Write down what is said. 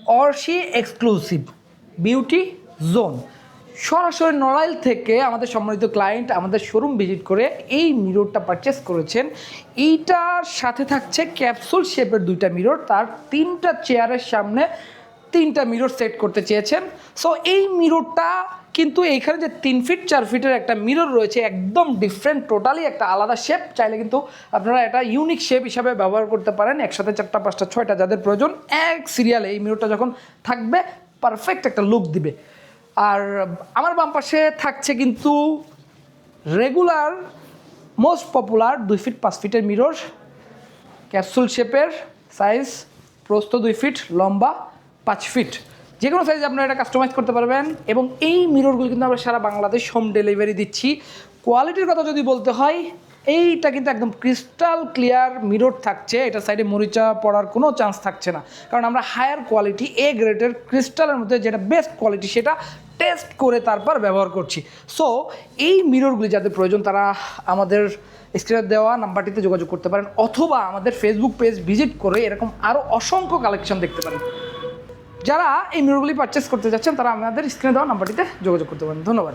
অর্শি exclusive beauty zone, সরাসরি নড়াইল থেকে আমাদের সম্মানিত ক্লায়েন্ট আমাদের শোরুম ভিজিট করে এই মিররটা পারচেস করেছেন। এইটার সাথে থাকছে ক্যাপসুল শেপের 2টা মিরর, তার 3টা চেয়ারের সামনে 3টা মিরর সেট করতে চেয়েছেন। সো এই মিররটা কিন্তু এইখানে যে 3 ফিট 4 ফিটের একটা মিরর রয়েছে, একদম ডিফারেন্ট, টোটালি একটা আলাদা শেপ। চাইলে কিন্তু আপনারা এটা ইউনিক শেপ হিসাবে ব্যবহার করতে পারেন। একসাথে 4টা 5টা 6টা যাদের প্রয়োজন, এক সিরিয়ালে এই মিররটা যখন থাকবে পারফেক্ট একটা লুক দিবে। আর আমার বাম পাশে থাকছে কিন্তু রেগুলার মোস্ট পপুলার 2 ফিট 5 ফিটের মিরর, ক্যাপসুল শেপের, সাইজ প্রস্থ 2 ফিট, লম্বা 5 ফিট, যে কোনো সাইজে আপনারা এটা কাস্টমাইজ করতে পারবেন। এবং এই মিররগুলো কিন্তু আমরা সারা বাংলাদেশ হোম ডেলিভারি দিচ্ছি। কোয়ালিটির কথা যদি বলতে হয়, এইটা কিন্তু একদম ক্রিস্টাল ক্লিয়ার মিরর থাকছে, এটা সাইডে মরিচা পড়ার কোনো চান্স থাকছে না, কারণ আমরা হায়ার কোয়ালিটি এ গ্রেডের ক্রিস্টালের মধ্যে যেটা বেস্ট কোয়ালিটি সেটা টেস্ট করে তারপর ব্যবহার করছি। সো এই মিররগুলি যাদের প্রয়োজন তারা আমাদের স্ক্রিনে দেওয়া নাম্বারটিতে যোগাযোগ করতে পারেন, অথবা আমাদের ফেসবুক পেজ ভিজিট করে এরকম আরও অসংখ্য কালেকশন দেখতে পারেন। যারা এই মিররগুলি পারচেস করতে যাচ্ছেন তারা আমাদের স্ক্রিনে দেওয়া নাম্বারটিতে যোগাযোগ করতে পারেন। ধন্যবাদ।